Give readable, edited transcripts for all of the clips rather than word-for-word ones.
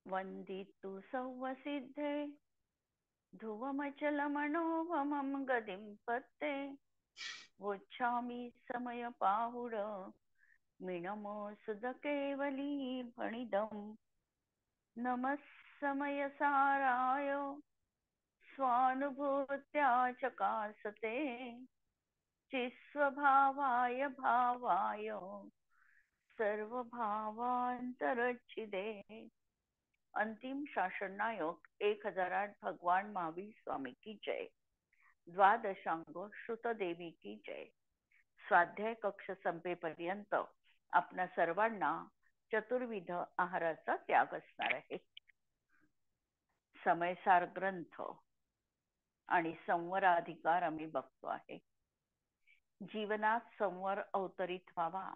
वन्दितु सौवसिद्धे ध्रुवमचलमनोभमं गतिं पत्ते वोच्छामि समयपाहुड मिणमोऽसुधकेवली फणिदम् नमः समयसाराय स्वानुभूत्या चकासते चिस्वभावाय भावाय सर्वभावांतरच्छिदे। अंतिम शासन नायक 1008 भगवान महावीर स्वामी की जय। द्वादशांग श्रुतदेवी की जय। स्वाध्याय कक्ष संपेपर्यंत आपणा सर्वांना चतुर्विध आहाराचा त्याग असणार आहे। समयसार ग्रंथ आणि संवराधिकार आम्ही बघतो आहे। जीवनात संवर अवतरित व्हावा,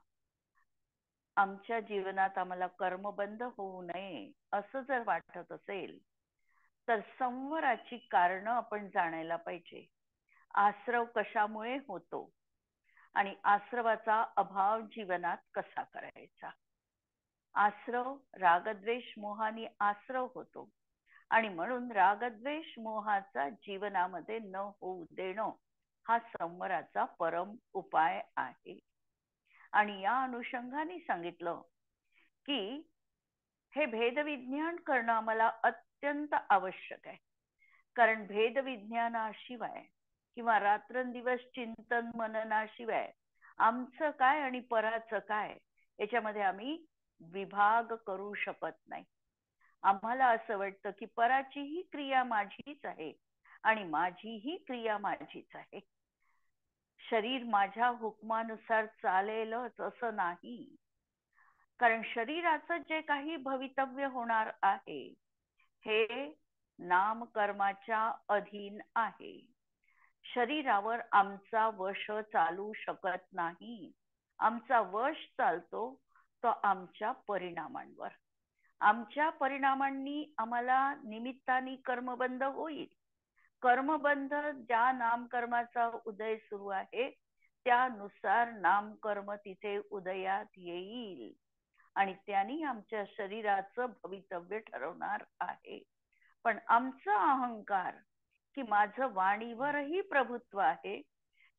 आमच्या जीवनात आम्हाला कर्मबंध होऊ नये असं जर वाटत असेल तर संवराची कारण आपण जाणायला पाहिजे। आश्रव कशामुळे होतो आणि आश्रवाचा अभाव जीवनात कसा करायचा। आश्रव रागद्वेष मोहानी आश्रव होतो आणि म्हणून रागद्वेष मोहाचा जीवनामध्ये न होऊ देणं हा संवराचा परम उपाय आहे। आणि या अनुषंगाने सांगितलं की हे भेदविज्ञान करणं आम्हाला अत्यंत आवश्यक आहे। कारण भेदविज्ञानाशिवाय किंवा रात्रंदिवस चिंतन मननाशिवाय आमचं काय आणि पराचं काय याच्यामध्ये आम्ही विभाग करू शकत नाही। आम्हाला असं वाटतं की पराचीही क्रिया माझीच आहे आणि माझीही क्रिया माझीच आहे। शरीर माझ्या हुकमानुसार चालेलच असं नाही। कारण शरीराचं जे काही भवितव्य होणार आहे हे नामकर्माच्या अधीन आहे। शरीरावर आमचा वश चालू शकत नाही। आमचा वश चालतो तो आमच्या परिणामांवर। आमच्या परिणामांनी आम्हाला निमित्ताने कर्मबंध होईल। कर्मबंध ज्या नामकर्माचा उदय सुरू आहे त्यानुसार नामकर्म तिथे उदयात येईल आणि त्यांनी आमच्या शरीराचं भवितव्य ठरवणार आहे। पण आमचा अहंकार की माझं वाणीवरही प्रभुत्व आहे,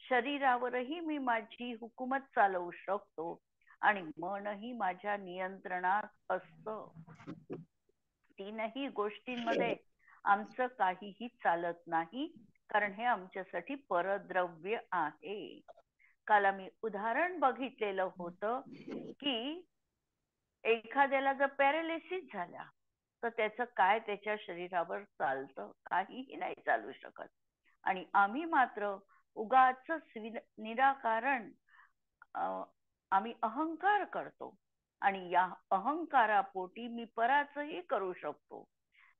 शरीरावरही मी माझी हुकूमत चालवू शकतो आणि मनही माझ्या नियंत्रणात असतं। तीनही गोष्टींमध्ये आमचं काहीही चालत नाही कारण हे आमच्यासाठी परद्रव्य आहे। काल आम्ही उदाहरण बघितलेलं होतं की एखाद्याला जर पॅरालिसिस झाला तर त्याचं काय त्याच्या शरीरावर चालतं, काहीही नाही चालू शकत। आणि आम्ही मात्र उगाच निराकारण आम्ही अहंकार करतो आणि या अहंकारापोटी मी पराचही करू शकतो,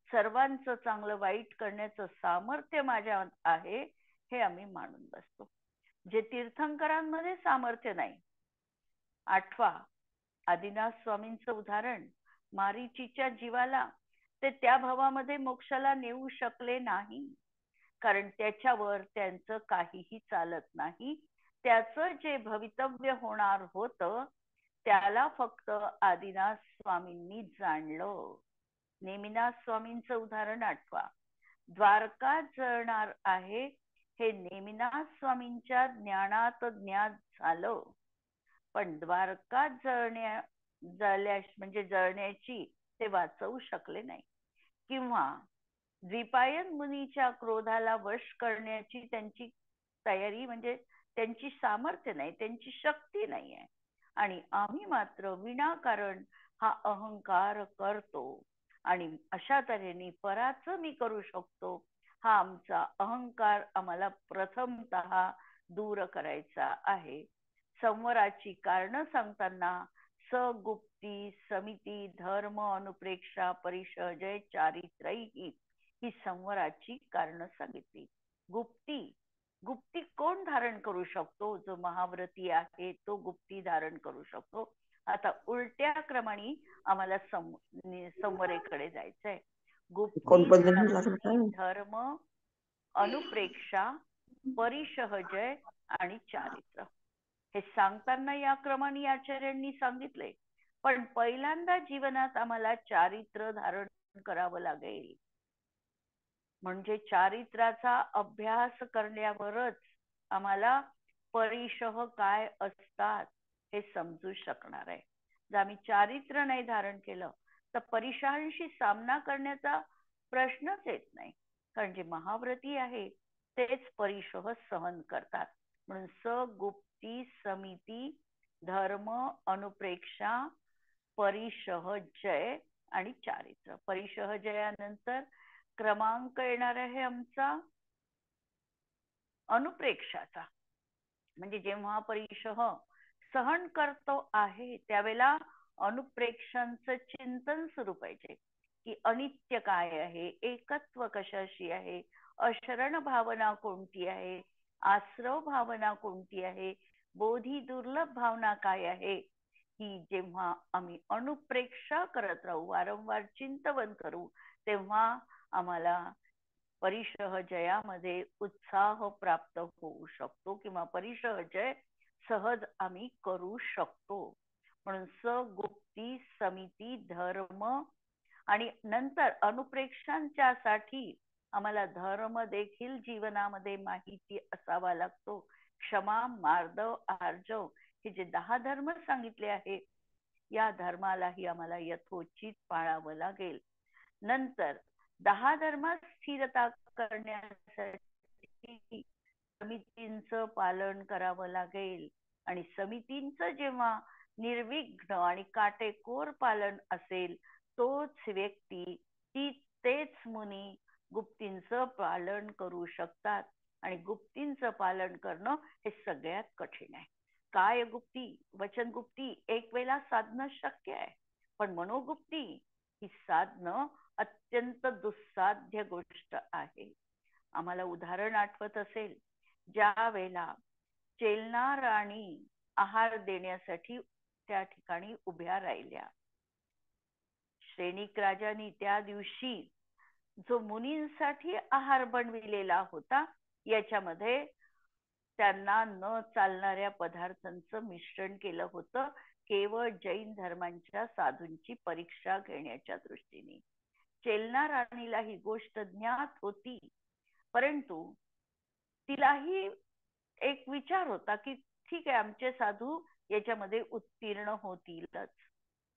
सर्वांचं चांगलं वाईट करण्याचं सामर्थ्य माझ्यात आहे हे आम्ही मानून बसतो। जे तीर्थंकरांमध्ये सामर्थ्य नाही। आठवा आदिनाथ स्वामींचं उदाहरण, मारीचीच्या जीवाला ते त्या भावामध्ये मोक्षाला नेऊ शकले नाही कारण त्याच्यावर त्यांचं काहीही चालत नाही। त्याचं जे भवितव्य होणार होतं त्याला फक्त आदिनाथ स्वामींनी जाणलं। नेमिनाथ स्वामींचं उदाहरण आठवा। द्वारका जळणार आहे हे नेमिनाथ स्वामींच्या ज्ञानात ज्ञात झालं, पण द्वारका जळण्याची ते वाचवू शकले नाही। किंवा द्विपायन मुनीच्या क्रोधाला वश करण्याची त्यांची तयारी म्हणजे त्यांची सामर्थ्य नाही, त्यांची शक्ती नाही आहे। आणि आम्ही मात्र विनाकारण हा अहंकार करतो आणि अशा तऱ्हेने पराचं मी करू शकतो हा आमचा अहंकार आम्हाला प्रथमतः दूर करायचा आहे। संवराची कारण सांगताना सगुप्ती समिती धर्म अनुप्रेक्षा परिषजय चारित्रयी ही संवराची कारण सांगितली। गुप्ती कोण धारण करू शकतो? जो महाव्रती आहे तो गुप्ती धारण करू शकतो। आता उलट्या क्रमाने आम्हाला संवरेकडे जायचंय। गुप्ती समिती धर्म अनुप्रेक्षा परिषजय आणि चारित्र हे सांगताना या क्रमाने आचार्यांनी सांगितले, पण पहिल्यांदा जीवनात आम्हाला चारित्र धारण करावं लागेल. म्हणजे चारित्र्याचा अभ्यास करण्यावरच आम्हाला परिशह काय असतात हे समजू शकणार आहे. जर आम्ही चारित्र्य नाही धारण केलं तर परिशहांशी सामना करण्याचा प्रश्नच येत नाही. कारण जे महाव्रती आहे तेच परिशह सहन करतात. म्हणून सगुप्ती समिती धर्म अनुप्रेक्षा परिशह जय आणि चारित्र्य. परिशह जयानंतर क्रमांक येणार आहे आमचा अनुप्रेक्षाचा. म्हणजे जेव्हा परिशह सहन करतो आहे त्यावेळेला अनुप्रेक्षांचं चिंतन सुरू पाहिजे की अनित्य काय आहे, एकत्व कशाशी आहे, अशरण भावना कोणती आहे, आश्रव भावना कोणती आहे, बोधी दुर्लभ भावना काय आहे. ही जेव्हा आम्ही अनुप्रेक्षा करत राहू, वारंवार चिंतन करू, तेव्हा आम्हाला परिशह जयामध्ये उत्साह प्राप्त होऊ शकतो किंवा परिशह जय सहज आम्ही करू शकतो. म्हणून सगुप्ती समिती धर्म आणि नंतर अनुप्रेक्षांच्या साठी आम्हाला धर्म देखील जीवनामध्ये माहिती असावा लागतो. क्षमा मार्दव आर्जव हे जे 10 धर्म सांगितले आहे या धर्मालाही आम्हाला यथोचित पाळावं लागेल. नंतर 10 धर्मात स्थिरता करण्यासाठी समितींचं पालन करावं लागेल. आणि समितींचं जेव्हा निर्विघ्न आणि काटेकोर पालन असेल तोच व्यक्ती तेच मुनी गुप्तींचं पालन करू शकतात. आणि गुप्तींचं पालन करणं हे सगळ्यात कठीण आहे. काय गुप्ती वचन गुप्ती एक वेळेला साधणं शक्य आहे, पण मनोगुप्ती ही साधणं अत्यंत दुस्साध्य गोष्ट आहे. आम्हाला उदाहरण आठवत असेल, ज्या वेळेला चेलना राणी आहार देण्यासाठी त्या ठिकाणी उभ्या राहिल्या. सैनिक राजांनी त्या दिवशी जो मुनींसाठी आहार बनविलेला होता याच्यामध्ये त्यांना न चालणाऱ्या पदार्थांचं मिश्रण केलं होतं, केवळ जैन धर्मांच्या साधूंची परीक्षा घेण्याच्या दृष्टीने. चेलना राणीला ही गोष्ट ज्ञात होती, परंतु तिलाही एक विचार होता की ठीक आहे आमचे साधू याच्यामध्ये उत्तीर्ण होतीलच.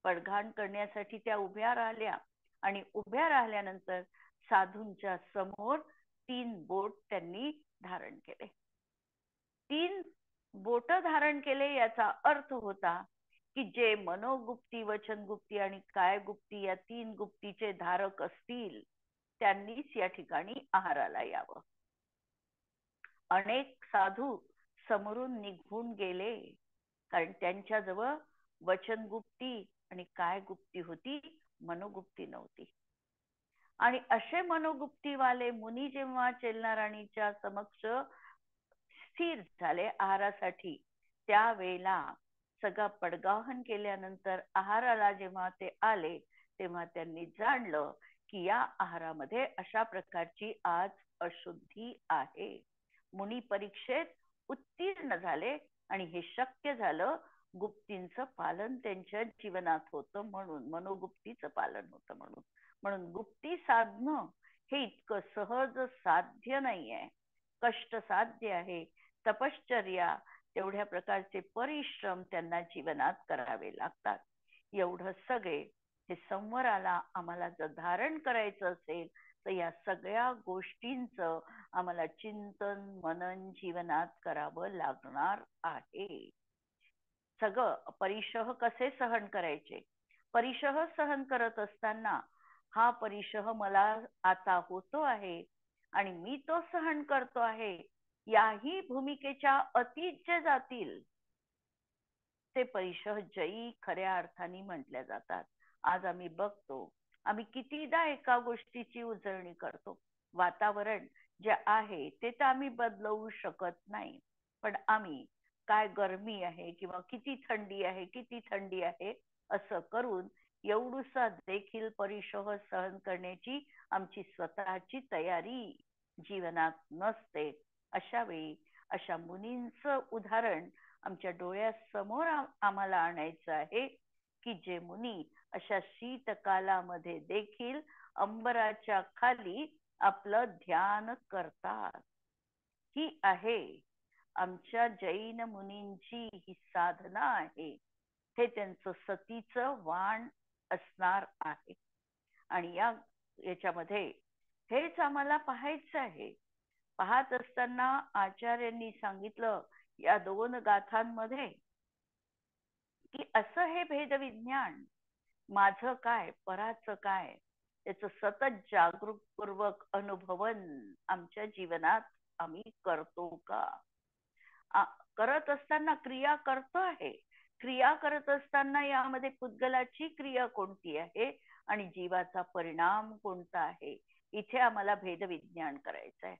पडघाण करण्यासाठी त्या उभ्या राहिल्या आणि उभ्या राहिल्यानंतर साधूंच्या समोर 3 बोट त्यांनी धारण केले. 3 बोट धारण केले याचा अर्थ होता की जे मनोगुप्ती वचनगुप्ती आणि कायगुप्ती या 3 गुप्तीचे धारक असतील त्यांनीच या ठिकाणी आहाराला यावं. अनेक साधू समोरून निघून गेले कारण त्यांच्याजवळ वचनगुप्ती आणि कायगुप्ती होती, मनोगुप्ती नव्हती. आणि असे मनोगुप्तीवाले मुनी जेव्हा चेलना राणीच्या समक्ष स्थिर झाले आहारासाठी त्यावेळेला सगळं पडगाहन केल्यानंतर आहाराला जेव्हा ते आले तेव्हा त्यांनी जाणलं की या आहारामध्ये अशा प्रकारची आज अशुद्धी आहे. मुनी परीक्षेत उत्तीर्ण झाले आणि हे शक्य झालं गुप्तींचं पालन त्यांच्या जीवनात होतं म्हणून, मनोगुप्तीचं पालन होतं म्हणून. म्हणून गुप्ती साधणं हे इतकं सहज साध्य नाहीये, कष्ट साध्य आहे. तपश्चर्या तेवढ्या प्रकारचे परिश्रम त्यांना जीवनात करावे लागतात. एवढं सगळे हे संवराला आम्हाला जर धारण करायचं असेल तर या सगळ्या गोष्टींचं आम्हाला चिंतन मनन जीवनात करावं लागणार आहे. सगळं परिशह कसे सहन करायचे, परिशह सहन करत असताना हा परिशह मला आता होतो आहे आणि मी तो सहन करतो आहे याही भूमिकेच्या अतीत जे जातील ते परिशह जयी खऱ्या अर्थाने म्हटल्या जातात. आज आम्ही बघतो आम्ही कितीदा एका गोष्टीची उजळणी करतो. वातावरण जे आहे ते तर आम्ही बदलवू शकत नाही, पण आम्ही काय गरमी आहे किंवा किती थंडी आहे किती थंडी आहे असं करून एवढूसा देखील परिशह सहन करण्याची आमची स्वतःची तयारी जीवनात नसते. अशा वेळी अशा मुनींचं उदाहरण आमच्या डोळ्यासमोर आम्हाला आणायचं आहे की जे मुनी अशा शीतकालामध्ये देखील अंबराच्या खाली आपलं ध्यान करतात. ही आहे आमच्या जैन मुनींची ही साधना आहे. हे त्यांचं सतीचं वाण असणार आहे. आणि याच्यामध्ये हेच आम्हाला पाहायचं आहे. पाहत असताना आचार्यांनी सांगितलं या 2 गाथांमध्ये की असं हे भेदविज्ञान माझं काय पराचं काय याचं सतत जागरूकपूर्वक अनुभवन आमच्या जीवनात आम्ही करतो का? करत असताना क्रिया करतो आहे. क्रिया करत असताना यामध्ये पुद्गलाची क्रिया कोणती आहे आणि जीवाचा परिणाम कोणता आहे, इथे आम्हाला भेदविज्ञान करायचं आहे.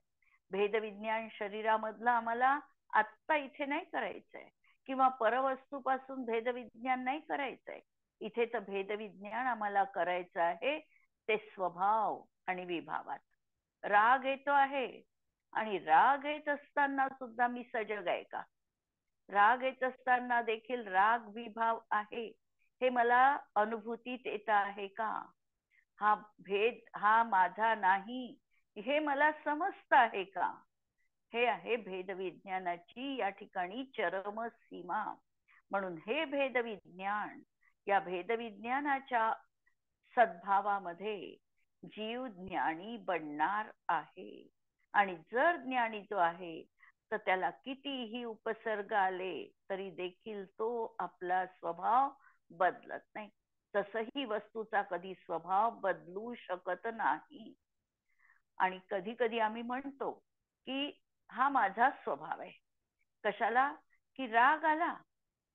भेदविज्ञान शरीरामधलं आम्हाला आत्ता इथे नाही करायचंय किंवा परवस्तूपासून भेदविज्ञान नाही करायचंय. इथे तर भेदविज्ञान आम्हाला करायचं आहे ते स्वभाव आणि विभावात. राग येतो आहे आणि राग येत असताना सुद्धा मी सजग आहे का? राग येत असताना देखील राग विभाव आहे हे मला अनुभूतीत येत आहे का? हा भेद हा माझा नाही हे मला समजत आहे का? हे आहे भेदविज्ञानाची या ठिकाणी चरम सीमा. म्हणून हे भेदविज्ञान, या भेदविज्ञानाच्या सद्भावामध्ये जीव ज्ञानी बनणार आहे. आणि जर ज्ञानी जो आहे तर त्याला कितीही उपसर्ग आले तरी देखील तो आपला स्वभाव बदलत नाही. तसही वस्तूचा कधी स्वभाव बदलू शकत नाही. आणि कधी कधी आम्ही म्हणतो की हा माझा स्वभाव आहे. कशाला? की राग आला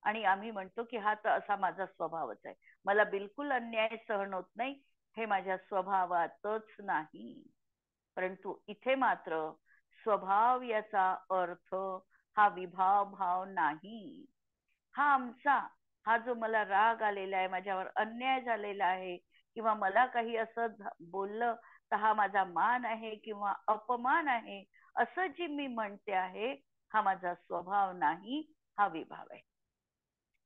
आणि आम्ही म्हणतो की हा तर असा माझा स्वभावच आहे, मला बिलकुल अन्याय सहन होत नाही, हे माझ्या स्वभावातच नाही. परंतु इथे मात्र स्वभाव याचा अर्थ हा विभाव भाव नाही. हा आमचा, हा जो मला राग आलेला आहे, माझ्यावर अन्याय झालेला आहे किंवा मला काही असं बोललं तर हा माझा मान आहे किंवा अपमान आहे असं जी मी म्हणते आहे, हा माझा स्वभाव नाही, हा विभाव आहे.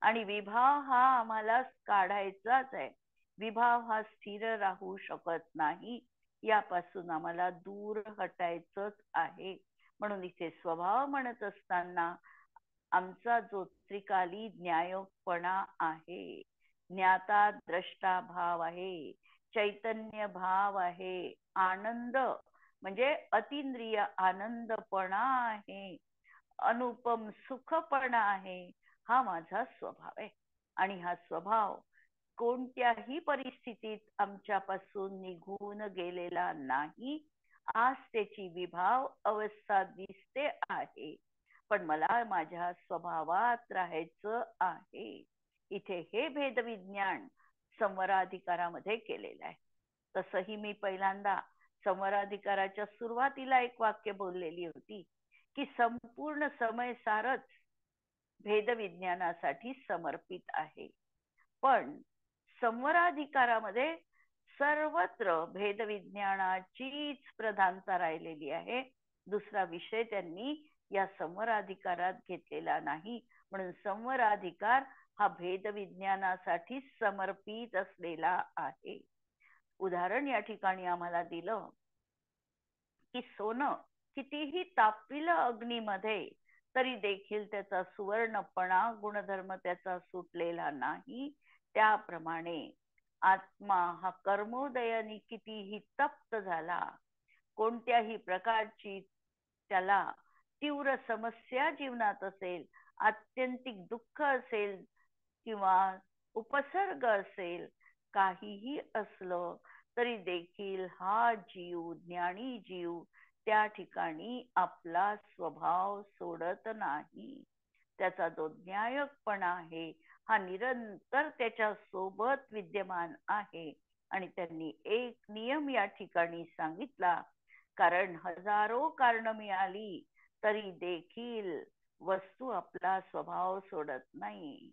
आणि विभाव हा आम्हाला काढायचाच आहे. विभाव हा स्थिर राहू शकत नाही, यापासून आम्हाला दूर हटायचंच आहे. म्हणून इथे स्वभाव म्हणत असताना आमचा जो त्रिकाली न्यायोगपणा आहे, ज्ञाता द्रष्टा भाव आहे, चैतन्य भाव आहे, आनंद म्हणजे अतिंद्रिय आनंदपणा आहे, अनुपम सुखपणा आहे, हा माझा स्वभाव आहे. आणि हा स्वभाव कोणत्याही परिस्थितीत आमच्यापासून निघून गेलेला नाही. आज त्याची विभाव अवस्था दिसते आहे, पण मला माझ्या स्वभावात राहायचं आहे. इथे हे भेदविज्ञान संवराधिकारामध्ये केलेलं आहे. तसही मी पहिल्यांदा संवराधिकाराच्या सुरुवातीला एक वाक्य बोललेली होती की संपूर्ण समय सारच भेदविज्ञानासाठी समर्पित आहे. पण संवराधिकारामध्ये सर्वत्र भेदविज्ञानाचीच प्रधानता राहिलेली आहे. दुसरा विषय त्यांनी या संवराधिकारात घेतलेला नाही. म्हणून संवराधिकार हा भेदविज्ञानासाठी समर्पित असलेला आहे. उदाहरण या ठिकाणी आम्हाला दिलं की सोनं कितीही तापविलं अग्नीमध्ये तरी देखील त्याचा सुवर्णपणा गुणधर्म त्याचा सुटलेला नाही. त्याप्रमाणे आत्मा हा कर्मोदयाने कितीही तप्त झाला, कोणत्याही प्रकारची त्याला तीव्र समस्या जीवनात असेल, आत्यंतिक दुःख असेल किंवा उपसर्ग असेल, काहीही असलं तरी देखील हा जीव, ज्ञानी जीव त्या ठिकाणी आपला स्वभाव सोडत नाही. त्याचा जो न्यायकपणा आहे हा निरंतर त्याच्या सोबत विद्यमान आहे. आणि त्यांनी एक नियम या ठिकाणी सांगितला, कारण हजारो कारण मिळाली तरी देखील वस्तू आपला स्वभाव सोडत नाही.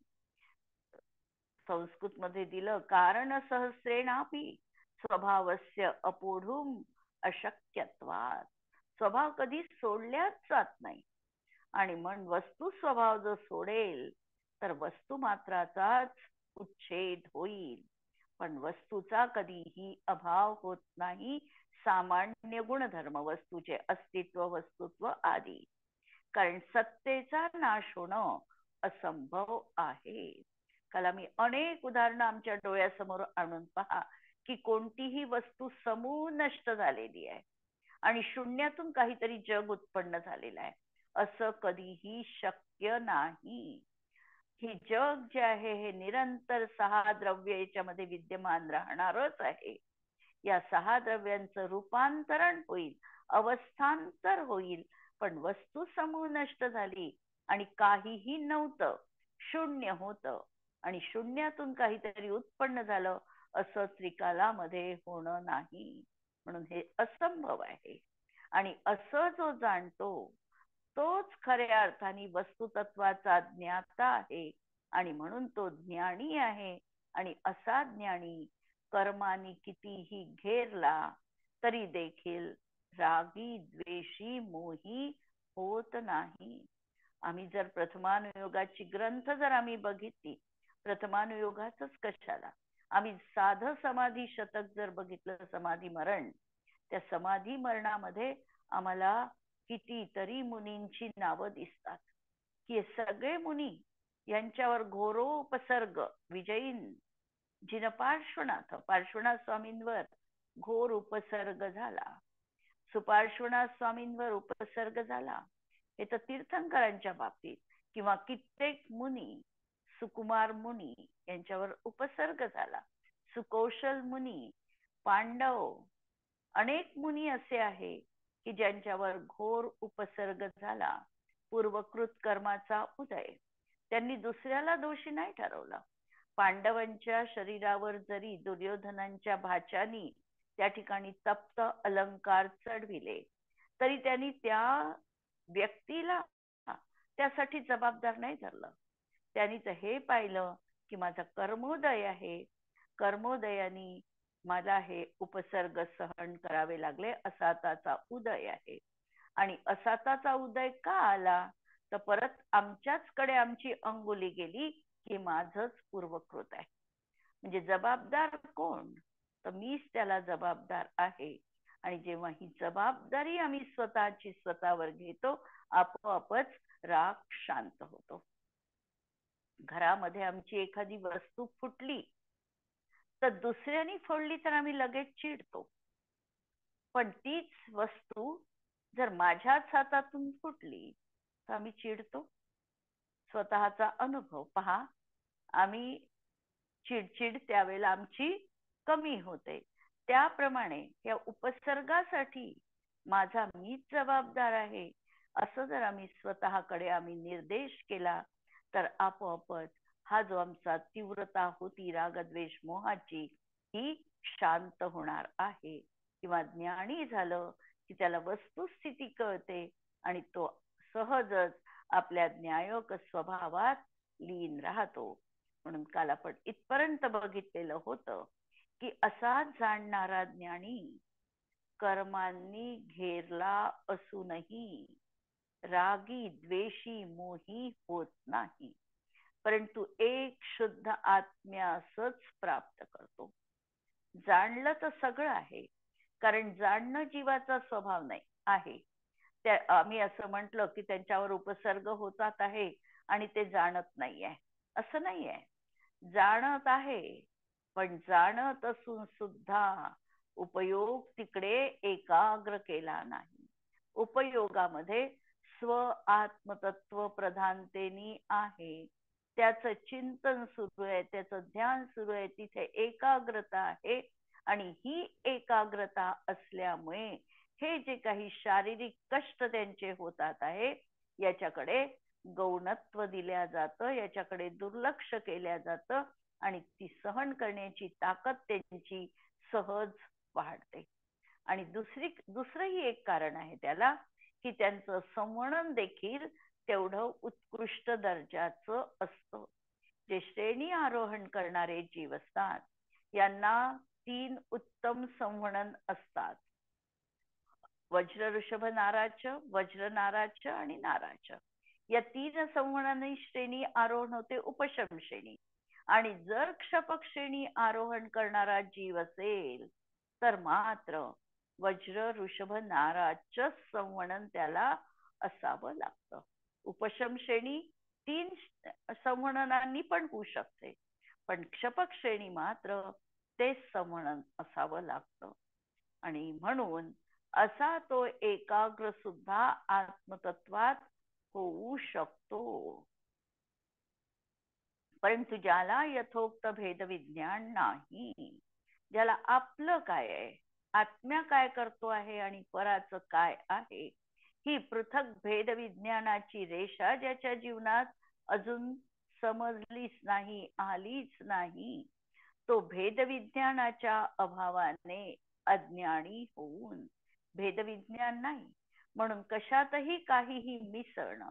संस्कृत मध्ये दिलं, कारण सहस्रेणापि स्वभावस्य अपोढुम अशक्यत्वात्. स्वभाव कधी सोडल्याच जात नाही. आणि मन वस्तू स्वभाव जो सोडेल तर वस्तू मात्राचाच उच्छेद होईल, पण वस्तूचा कधीही अभाव होत नाही. सामान्य गुणधर्म, वस्तूचे अस्तित्व, वस्तुत्व आदी. कारण सत्तेचा नाश होणं असंभव आहे. काल मी अनेक उदाहरणं आमच्या डोळ्यासमोर आणून पहा की कोणतीही वस्तू समूळ नष्ट झालेली आहे आणि शून्यातून काहीतरी जग उत्पन्न झालेलं आहे, असं कधीही शक्य नाही. हे जग जे आहे हे निरंतर 6 द्रव्य याच्यामध्ये विद्यमान राहणारच आहे. या 6 द्रव्यांचं रूपांतरण होईल, अवस्थांतर होईल, पण वस्तू समूळ नष्ट झाली आणि काहीही नव्हतं, शून्य होतं आणि शून्यातून काहीतरी उत्पन्न झालं, असं त्रिकालामध्ये होणं नाही. म्हणून हे असंभव आहे. आणि असं जो जाणतो तोच खऱ्या अर्थाने वस्तुतत्वाचा ज्ञाता आहे आणि म्हणून तो ज्ञानी आहे. आणि असा ज्ञानी कर्मानी कितीही घेरला तरी देखील रागी द्वेषी मोही होत नाही. आम्ही जर प्रथमानुयोगाची ग्रंथ जर आम्ही बघितली, प्रथमानुयोगाचंच कशाला, आम्ही साधं समाधी शतक जर बघितलं, समाधी मरण, त्या समाधी मरणामध्ये आम्हाला कितीतरी मुनींची नावं दिसतात की सगळे मुनी यांच्यावर घोरोपसर्ग, विजयीन जिन पार्श्वनाथ स्वामींवर घोर उपसर्ग झाला, सुपार्श्वनाथ स्वामींवर उपसर्ग झाला. हे तर तीर्थंकरांच्या बाबतीत, किंवा कित्येक मुनी, सुकुमार मुनी यांच्यावर उपसर्ग झाला, सुकौशल मुनी, पांडव, अनेक मुनी असे आहे की ज्यांच्यावर घोर उपसर्ग झाला. पूर्वकृत कर्माचा उदय. त्यांनी दुसऱ्याला दोषी नाही ठरवला. पांडवांच्या शरीरावर जरी दुर्योधनांच्या भाच्यानी त्या ठिकाणी तप्त अलंकार चढविले तरी त्यांनी त्या व्यक्तीला त्यासाठी जबाबदार नाही धरलं. त्यांनी तर हे पाहिलं की माझा कर्मोदय आहे, कर्मोदयानी मला हे उपसर्ग सहन करावे लागले, असाताचा उदय आहे. आणि असाताचा उदय का आला, तर परत आमच्याचकडे आमची अंगुली गेली की माझंच पूर्वकृत आहे. म्हणजे जबाबदार कोण, तर मीच त्याला जबाबदार आहे. आणि जेव्हा ही जबाबदारी आम्ही स्वतःची स्वतःवर घेतो, आपोआपच राग शांत होतो. घरामध्ये आमची एखादी वस्तू फुटली तर दुसऱ्यानी फोडली तर आम्ही लगेच चिडतो, पण तीच वस्तू जर माझ्याच हातातून फुटली तर आम्ही चिडतो. स्वतःचा अनुभव पहा, आम्ही चिडचिड त्यावेळेला आमची कमी होते. त्याप्रमाणे या उपसर्गासाठी माझा मीच जबाबदार आहे असं जर आम्ही स्वतःकडे आम्ही निर्देश केला तर आपोआपच हा जो आमचा तीव्रता होती रागद्वेष मोहाची ही शांत होणार आहे. किंवा ज्ञानी झालं की त्याला वस्तुस्थिती कळते आणि तो सहजच आपल्या न्यायोक स्वभावात लीन राहतो. म्हणून काल आपण इथपर्यंत बघितलेलं होतं की असा जाणणारा ज्ञानी कर्मांनी घेरला असूनही रागी द्वेषी मोही होत नाही, परंतु एक शुद्ध आत्म्यासच प्राप्त करतो. जाणलं तर सगळं आहे, कारण जाणणं जीवाचा स्वभाव नाही आहे. त्या आम्ही असं म्हटलं की त्यांच्यावर उपसर्ग होतात आहे आणि ते जाणत नाहीये, असं नाहीये. जाणत आहे, पण जाणत असून सुद्धा उपयोग तिकडे एकाग्र केला नाही. उपयोगामध्ये स्व आत्मतत्व प्रधानतेनी आहे, त्याचं चिंतन सुरू आहे, त्याचं ध्यान सुरू आहे, तिथे एकाग्रता आहे. आणि ही एकाग्रता असल्यामुळे हे जे काही शारीरिक कष्ट त्यांचे होतात आहे याच्याकडे गौणत्व दिल्या जातं, याच्याकडे दुर्लक्ष केल्या जातं आणि ती सहन करण्याची ताकद त्यांची सहज वाढते. आणि दुसरंही एक कारण आहे त्याला की त्यांचं संवरण देखील तेवढं उत्कृष्ट दर्जाचं असतं. जे श्रेणी आरोहण करणारे जीव असतात यांना 3 उत्तम संवरण असतात, वज्र ऋषभ नाराच, वज्र नाराच आणि नाराच. या 3 संवरणांनी श्रेणी आरोहण होते उपशम श्रेणी. आणि जर क्षपक श्रेणी आरोहण करणारा जीव असेल तर मात्र वज्र ऋषभ नाराच संवणन त्याला असावं लागतं. उपशम श्रेणी 3 संवणनांनी पण होऊ शकते, पण क्षपक श्रेणी मात्र तेच संवणन असावं लागतं. आणि म्हणून असा तो एकाग्र सुद्धा आत्मतत्वात होऊ शकतो. परंतु ज्याला यथोक्त भेदविज्ञान नाही, ज्याला आपलं काय आहे, आत्म्या काय करतो आहे आणि पराचं काय आहे, ही पृथक भेदविज्ञानाची रेषा ज्याच्या जीवनात अजून समजलीच नाही, आलीच नाही, तो भेदविज्ञानाच्या अभावाने अज्ञानी होऊन, भेदविज्ञान नाही म्हणून कशातही काहीही मिसळणं,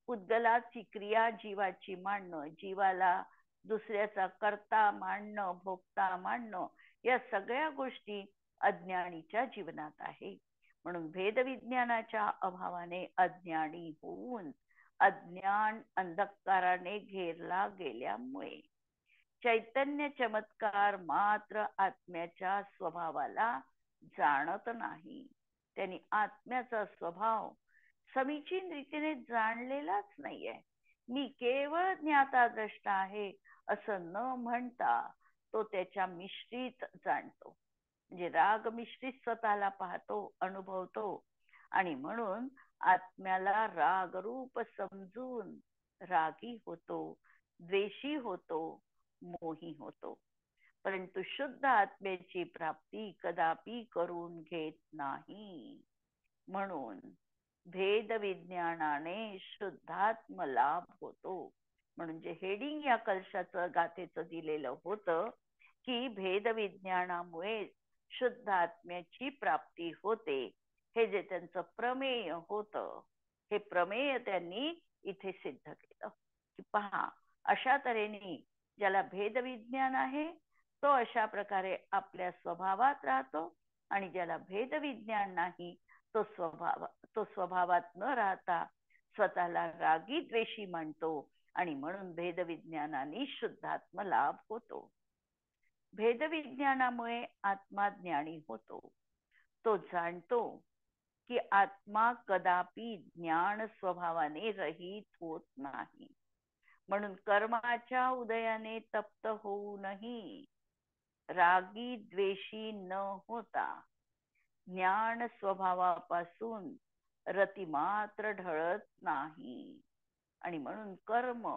उद्गलाची क्रिया जीवाची मांडणं, जीवाला दुसऱ्याचा कर्ता मांडणं, भोगता मांडणं, या सगळ्या गोष्टी अज्ञानीच्या जीवनात आहे. म्हणून भेदविज्ञानाच्या अभावाने अज्ञानी होऊन अज्ञान अंधकाराने घेरला गेल्यामुळे चैतन्य चमत्कार मात्र आत्म्याच्या स्वभावाला जाणत नाही. त्यांनी आत्म्याचा स्वभाव समीचीन रीतीने जाणलेलाच नाहीये. मी केवळ ज्ञाता द्रष्टा आहे असं न म्हणता तो त्याच्या मिश्रित जाणतो, म्हणजे राग मिश्रित स्वतःला पाहतो, अनुभवतो, आणि म्हणून आत्म्याला रागरूप समजून रागी होतो, द्वेषी होतो, मोही होतो. परंतु शुद्ध आत्म्याची प्राप्ती कदापि करून घेत नाही. म्हणून भेद विज्ञानाने शुद्धात्म लाभ होतो. म्हणून जे हेडिंग या कलशाचं गाथेचं दिलेलं होतं की भेद विज्ञानामुळे शुद्ध आत्म्याची प्राप्ती होते, हे जे त्यांचं प्रमेय होतं, हे प्रमेय त्यांनी इथे सिद्ध केलं की पहा, अशा तऱ्हेने ज्याला भेद विज्ञान आहे तो अशा प्रकारे आपल्या स्वभावात राहतो, आणि ज्याला भेद विज्ञान नाही तो स्वभावात न राहता स्वतःला रागी द्वेषी म्हणतो, आणि म्हणून भेद विज्ञानाने शुद्धात्म लाभ होतो. भेद विज्ञानामुळे आत्मा ज्ञानी होतो. तो जाणतो की आत्मा कदापि ज्ञान स्वभावाने रहित होत नाही. म्हणून कर्माच्या उदयाने तप्त होऊनही रागी द्वेषी न होता ज्ञान स्वभावापासून रती मात्र ढळत नाही. आणि म्हणून कर्म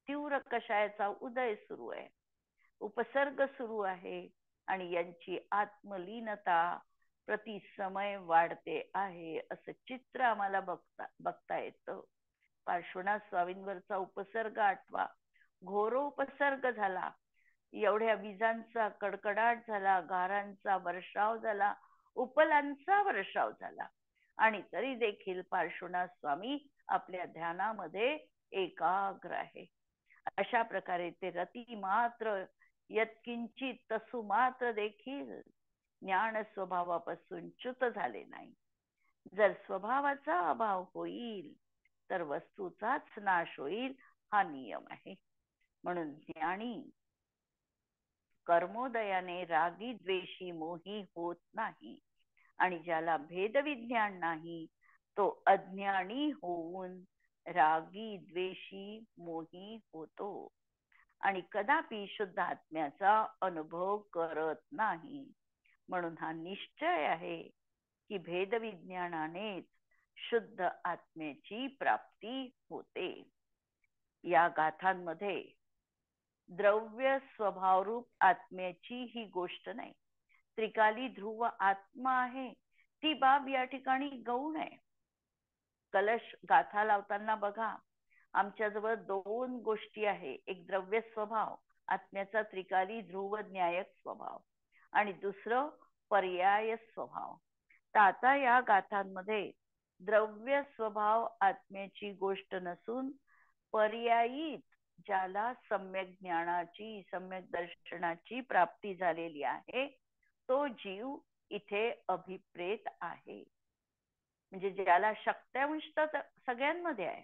तीव्र कषायाचा उदय सुरू आहे, उपसर्ग सुरू आहे, आणि यांची आत्मलीनता प्रति समय वाढते आहे असं चित्र आम्हाला बघता येतं. पार्श्वनाथ स्वामींवरचा उपसर्ग आठवा. घोरोपसर्ग झाला, एवढ्या विजांचा कडकडाट झाला, गारांचा वर्षाव झाला, उपलांचा वर्षाव झाला, आणि तरी देखील पार्श्वनाथ स्वामी आपल्या ध्यानामध्ये एकाग्र आहे. अशा प्रकारे ते रती मात्र यत्किंचित तसु मात्र देखील ज्ञान स्वभावापासून च्युत झाले नाही. जर स्वभावाचा अभाव होईल तर वस्तूचाच नाश होईल, हा नियम आहे. म्हणून ज्ञानी कर्मोदयाने रागी द्वेषी मोही होत नाही, आणि ज्याला भेदविज्ञान नाही तो अज्ञानी होऊन रागी द्वेषी मोही होतो, आणि कदापि शुद्ध आत्म्याचा अनुभव करत नाही. म्हणून हा निश्चय आहे की भेदविज्ञानानेच शुद्ध आत्म्याची प्राप्ती होते. या गाथांमध्ये द्रव्य स्वभावरूप आत्म्याची ही गोष्ट नाही. त्रिकाली ध्रुव आत्मा आहे ती बाब या ठिकाणी गौण आहे. कलश गाथा लावताना बघा, आमच्याजवळ 2 गोष्टी आहे. एक द्रव्य स्वभाव, आत्म्याचा त्रिकाली ध्रुव न्यायक स्वभाव, आणि दुसरं पर्याय स्वभाव. तर आता या गाथांमध्ये द्रव्य स्वभाव आत्म्याची गोष्ट नसून पर्यायी ज्याला सम्यक ज्ञानाची, सम्यक दर्शनाची प्राप्ती झालेली आहे तो जीव इथे अभिप्रेत आहे. म्हणजे ज्याला शक्त्यांश तर सगळ्यांमध्ये आहे,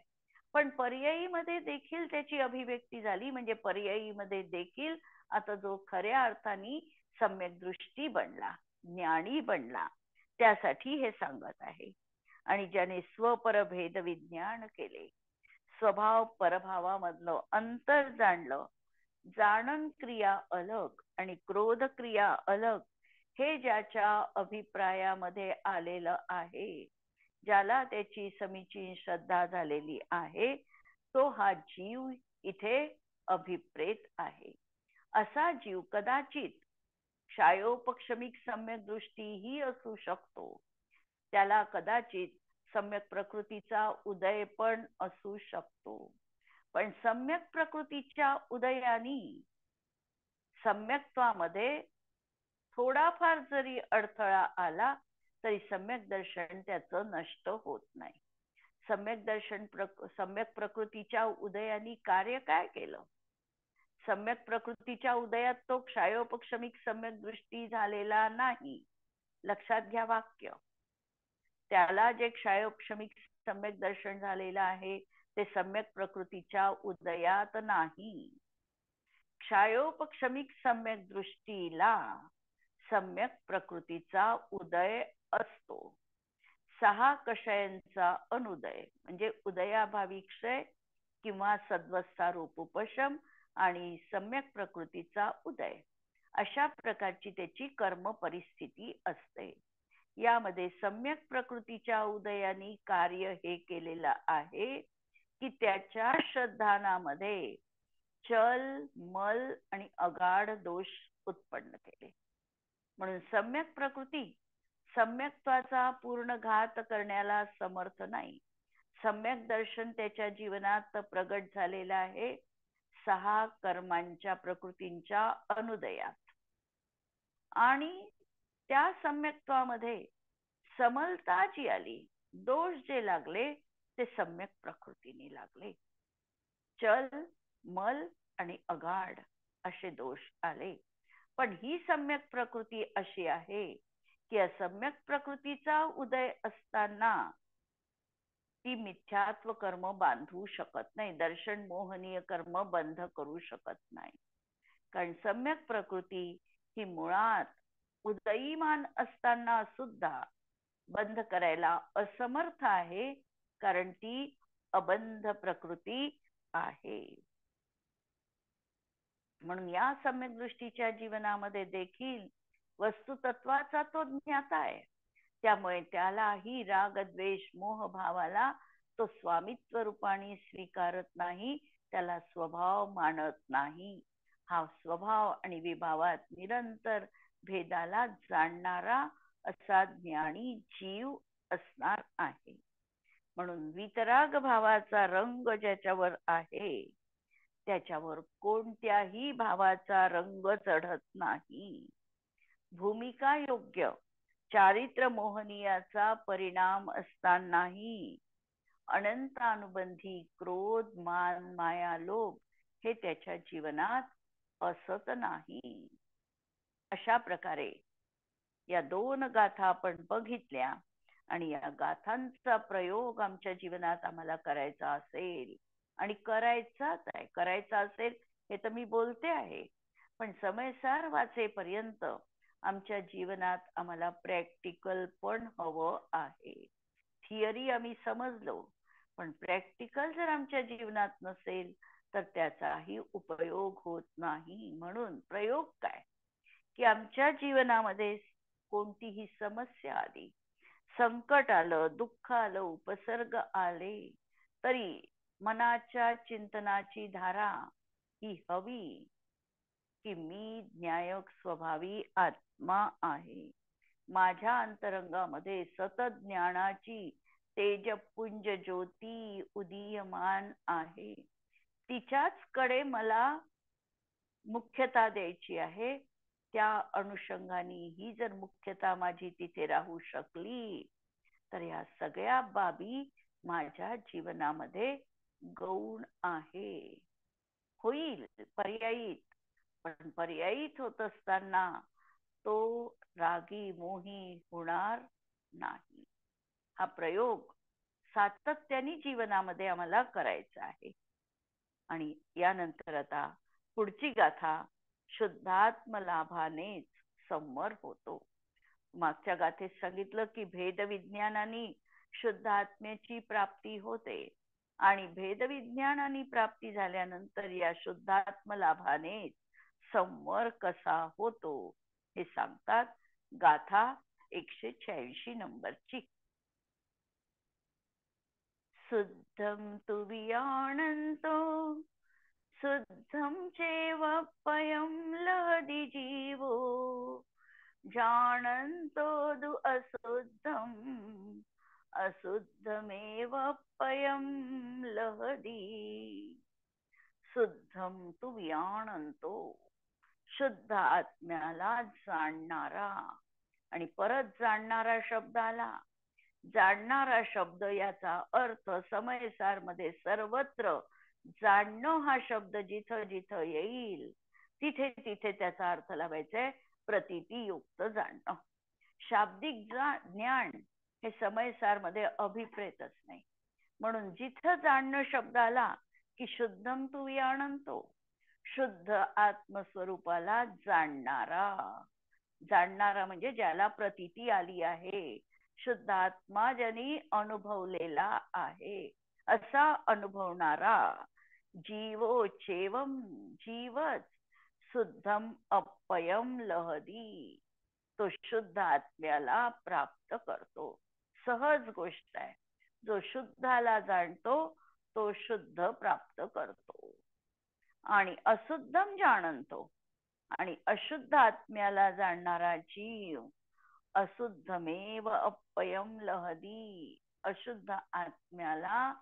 पण पर्यायीमध्ये देखील त्याची अभिव्यक्ती झाली, म्हणजे पर्यायीमध्ये देखील आता जो खऱ्या अर्थाने सम्यक दृष्टी बनला, ज्ञानी बनला, त्यासाठी हे सांगत आहे. आणि ज्याने स्वपरभेद विज्ञान केले, स्वभाव परभावामधलं अंतर जाणलं, जाणन क्रिया अलग आणि क्रोध क्रिया अलग, हे ज्याच्या अभिप्रायामध्ये आलेलं आहे, ज्याला त्याची समीचीन श्रद्धा झालेली आहे, तो हा जीव इथे अभिप्रेत आहे. असा जीव कदाचित क्षायोपक्षमिक सम्यक दृष्टीही असू शकतो. त्याला कदाचित सम्यक प्रकृतीचा उदय पण असू शकतो. पण सम्यक प्रकृतीच्या उदयानी सम्यक्त्वामध्ये थोडाफार जरी अडथळा आला तरी सम्यक दर्शन त्याचं नष्ट होत नाही. सम्यक दर्शन सम्यक प्रकृतीच्या उदयानी कार्य काय केलं? सम्यक प्रकृतीच्या उदयात तो क्षायोपक्षमिक सम्यक दृष्टी झालेला नाही. लक्षात घ्या वाक्य. त्याला जे क्षायोपक्षमिक सम्यक दर्शन झालेलं आहे ते सम्यक प्रकृतीच्या उदयात नाही. क्षायोपक्षमिक सम्यक दृष्टीला सम्यक प्रकृतीचा उदय असतो. 6 कषयांचा अनुदय म्हणजे उदयाभावी क्षय किंवा सद्वस्था रूप उपशम आणि सम्यक प्रकृतीचा उदय, अशा प्रकारची त्याची कर्म परिस्थिती असते. यामध्ये सम्यक प्रकृतीच्या उदयाने कार्य हे केलेलं आहे की त्याच्या श्रद्धानामध्ये चल, मल आणि अगाढ दोष उत्पन्न केले. म्हणून सम्यक प्रकृती सम्यक्त्वाचा पूर्ण घात करण्याला समर्थ नाही. सम्यक दर्शन त्याच्या जीवनात प्रगट झालेलं आहे 6 कर्मांच्या प्रकृतींच्या अनुदयात. आणि त्या सम्यक्त्वामध्ये समलता जी आली, दोष जे लागले ते सम्यक प्रकृतीने लागले. चल, मल आणि अगाढ असे दोष आले. पण ही सम्यक प्रकृती अशी आहे की असम्यक प्रकृतीचा उदय असताना ती मिथ्यात्व कर्म बांधू शकत नाही. दर्शन मोहनीय कर्म बंध करू शकत नाही. कारण सम्यक प्रकृती ही मुळात उदयीमान असताना सुद्धा बंध करायला असमर्थ आहे, कारण ती अबंध प्रकृती आहे. म्हणून या सम्यक दृष्टीच्या जीवनामध्ये देखील वस्तुतत्वाचा तो ज्ञाता आहे. त्यामुळे त्यालाही राग, द्वेष, मोह भावाला तो स्वामित्व रूपाने स्वीकारत नाही, त्याला स्वभाव मानत नाही. हा स्वभाव आणि विभावात निरंतर भेदाला जाणणारा असा ज्ञानी जीव असणार आहे. म्हणून वितराग भावाचा रंग ज्याच्यावर आहे त्याच्यावर कोणत्याही भावाचा रंग चढत नाही. भूमिका योग्य चारित्र मोहनीयाचा परिणाम असतानाही अनंतानुबंधी क्रोध, मान, माया, लोभ हे त्याच्या जीवनात असत नाही. अशा प्रकारे या 2 गाथा आपण बघितल्या आणि या गाथांचा प्रयोग आमच्या जीवनात आम्हाला करायचा असेल आणि करायचाच आहे, करायचा असेल हे तर मी बोलते आहे, पण समयसार वाचेपर्यंत आमच्या जीवनात आम्हाला प्रॅक्टिकल पण हवं आहे. थिअरी आम्ही समजलो, पण प्रॅक्टिकल जर आमच्या जीवनात नसेल तर त्याचाही उपयोग होत नाही. म्हणून प्रयोग काय की आमच्या जीवनामध्ये कोणतीही समस्या आली, संकट आलं, दुःख आलं, उपसर्ग आले तरी मनाच्या चिंतनाची धारा ही हवी की मी न्यायक स्वभावी आत्मा आहे. माझ्या अंतरंगामध्ये सतत ज्ञानाची तेजपुंज ज्योती उदीयमान आहे. तिच्याच कडे मला मुख्यता द्यायची आहे. त्या अनुषंगाने ही जर मुख्यता माझी तिथे राहू शकली तर या सगळ्या बाबी माझ्या जीवनामध्ये गौण आहे. होईल पर्यायीत, पण पर्यायीत होत असताना तो रागी मोही होणार नाही. हा प्रयोग सातत्याने जीवनामध्ये आम्हाला करायचं आहे. आणि यानंतर आता पुढची गाथा, शुद्धात्म लाभानेच संवर होतो. मागच्या गाथेत सांगितलं की भेद विज्ञानाने शुद्ध आत्म्याची प्राप्ती होते आणि भेद विज्ञानाने प्राप्ती झाल्यानंतर या शुद्धात्म लाभाने संवर कसा होतो हे सांगतात गाथा 186 नंबरची. शुद्धं तु वियाणन्तो शुद्धं चैव पयं लहदि जीवो जानन्तो दु अशुद्धम् अशुद्धमेव पयं लहदी. शुद्धं तु वियाणन्तो, शुद्ध आत्म्याला जाणणारा. आणि परत जाणणारा शब्द आला. जाणणारा शब्द याचा अर्थ समयसार मध्ये सर्वत्र जाणणं हा शब्द जिथं जिथं येईल तिथे तिथे त्याचा अर्थ लावायचा प्रतिती युक्त जाणणं. शाब्दिक ज्ञान हे समयसार मध्ये अभिप्रेतच नाही. म्हणून जिथं जाणणं शब्द आला की शुद्धम तू वियाणंतो, शुद्ध आत्मस्वरूपाला जाणणारा. जाणणारा म्हणजे ज्याला प्रतीती आली आहे, शुद्ध आत्मा ज्यांनी अनुभवलेला आहे असा अनुभवणारा. जीवो चेवम, जीवच शुद्धम अपयम लहदी, तो शुद्ध आत्म्याला प्राप्त करतो. सहज गोष्ट आहे. जो शुद्धाला जाणतो तो शुद्ध प्राप्त करतो. आणि अशुद्धम जाणतो, आणि अशुद्ध आत्म्याला जाणणारा जीव अशुद्धमेव अपयम लहदी, अशुद्ध आत्म्याला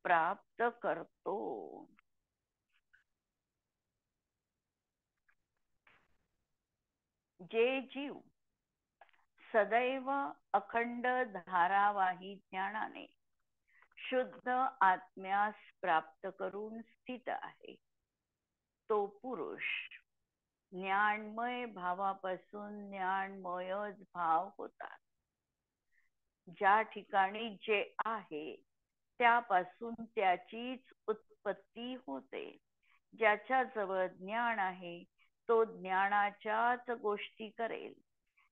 प्राप्त करतो. जे जीव सदैव अखंड धारावाही ज्ञानाने शुद्ध आत्म्यास प्राप्त करून स्थित आहे, तो पुरुष ज्ञानमय भावापासून ज्ञानमयच भाव होतात. ज्या ठिकाणी जे आहे त्यापासून त्याचीच उत्पत्ती होते. ज्याच्या जवळ ज्ञान आहे तो ज्ञानाच्याच गोष्टी करेल.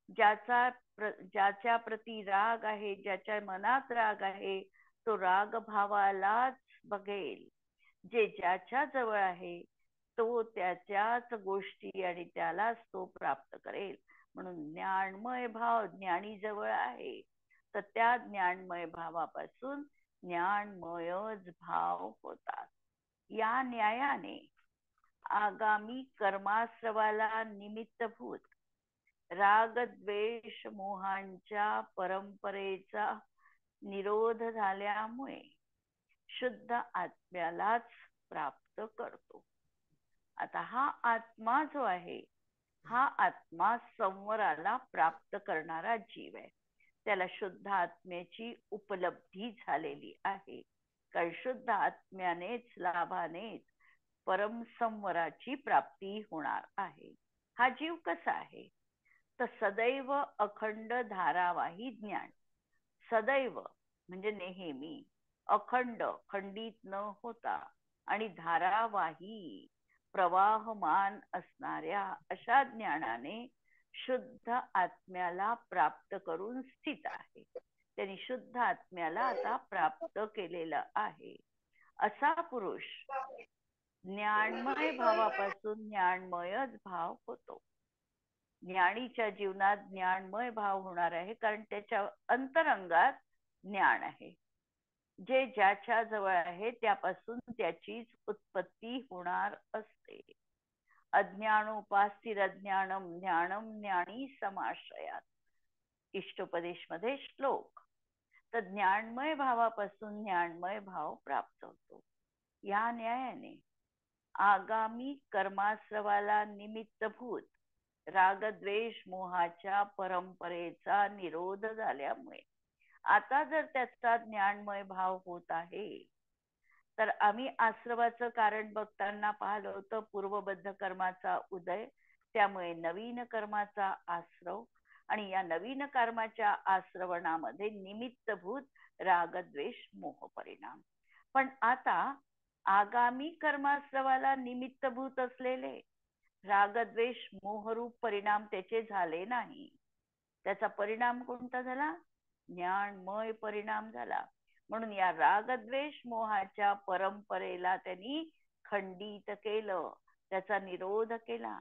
ज्याच्या प्रती राग आहे, ज्याच्या मनात राग आहे तो राग भावालाच बघेल. जे ज्याच्या जवळ आहे तो त्याच्याच गोष्टी आणि त्यालाच तो प्राप्त करेल. म्हणून ज्ञानमय भाव ज्ञानी जवळ आहे तर त्या ज्ञानमय भावापासून ज्ञानमयच भाव होतात. या न्यायाने आगामी कर्माश्रवाला निमित्तभूत राग द्वेष मोहांच्या परंपरेचा निरोध झाल्यामुळे शुद्ध आत्म्यालाच प्राप्त करतो. आता हा आत्मा जो आहे हा आत्मा संवराला प्राप्त करणारा जीव आहे. त्याला शुद्ध आत्म्याची उपलब्धी झालेली आहे. कारण शुद्ध आत्म्यानेच लाभानेच परम संवराची प्राप्ती होणार आहे. हा जीव कसा आहे तर सदैव अखंड धारावाही ज्ञान. सदैव म्हणजे नेहमी, अखंड खंडित न होता, आणि धारावाही प्रवाहमान असणाऱ्या अशा ज्ञानाने शुद्ध आत्म्याला प्राप्त करून स्थित आहे. त्यांनी शुद्ध आत्म्याला आता प्राप्त केलेलं आहे. असा पुरुष ज्ञानमय भावापासून ज्ञानमयच भाव होतो. ज्ञानीच्या जीवनात ज्ञानमय भाव होणार आहे कारण त्याच्या अंतरंगात ज्ञान आहे. जे ज्याच्या जवळ आहे त्यापासून त्याचीच उत्पत्ती होणार असते. अज्ञानोपास्तिर अज्ञानम ज्ञानम ज्ञानी समाश्रयात, इष्टोपदेश मध्ये श्लोक. तर ज्ञानमय भावापासून ज्ञानमय भाव प्राप्त होतो. या न्यायाने आगामी कर्माश्रवाला निमित्तभूत रागद्वेष मोहाच्या परंपरेचा निरोध झाल्यामुळे आता जर त्याचा ज्ञानमय भाव होत आहे तर आम्ही आश्रवाचं कारण बघताना पाहिलं होतं पूर्वबद्ध कर्माचा उदय, त्यामुळे नवीन कर्माचा आश्रव आणि या नवीन कर्माच्या आश्रवणामध्ये निमित्तभूत रागद्वेष मोह परिणाम. पण आता आगामी कर्माश्रवाला निमित्तभूत असलेले रागद्वेष मोहरूप परिणाम त्याचे झाले नाही. त्याचा परिणाम कोणता झाला? ज्ञानमय परिणाम झाला. म्हणून या रागद्वेष मोहाच्या परंपरेला त्यांनी खंडित केलं, त्याचा निरोध केला.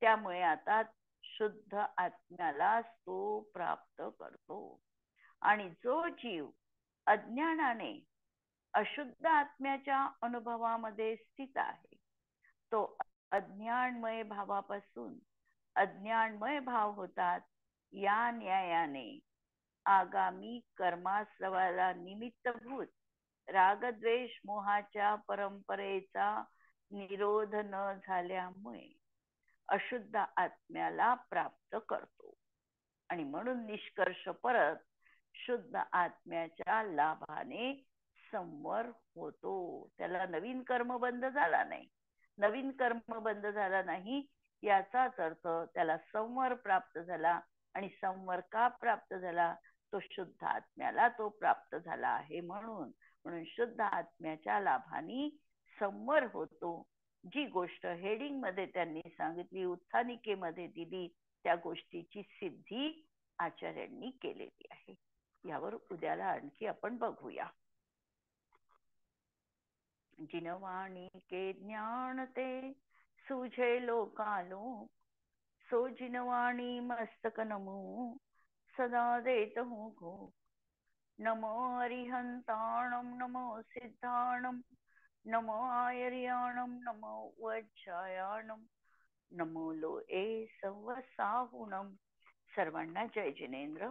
त्यामुळे आता शुद्ध आत्म्याला तो प्राप्त करतो. आणि जो जीव अज्ञानाने अशुद्ध आत्म्याच्या अनुभवामध्ये स्थित आहे, तो अज्ञानमय भावापासून अज्ञानमय भाव होतात. या न्यायाने आगामी कर्माश्रवाला निमित्तभूत रागद्वेष मोहाच्या परंपरेचा निरोध न झाल्यामुळे अशुद्ध आत्म्याला प्राप्त करतो. आणि म्हणून निष्कर्ष परत शुद्ध आत्म्याच्या लाभाने संवर होतो. त्याला नवीन कर्म बंध झाला नाही. नवीन कर्म बंध झाला नाही याचाच अर्थ त्याला संवर प्राप्त झाला. आणि संवर का प्राप्त झाला? तो शुद्ध आत्म्याला तो प्राप्त झाला आहे म्हणून शुद्ध आत्म्याच्या लाभाने संवर होतो. जी गोष्ट हेडिंग मध्ये त्यांनी सांगितली, उत्थानिकेमध्ये दिली, त्या गोष्टीची सिद्धी आचार्यांनी केलेली आहे. यावर उद्याला आणखी आपण बघूया. जिनवाणी के ज्ञान ते सुझे लोकालो, सो जिनवाणी मस्तक नमो सदा देत हूँ को. नमो अरिहंताणम नमो सिद्धाणम नमो आयर्याणम नमो वज्रायाणम नमो लोए सवसाहुणम. सर्वांना जय जिनेंद्र.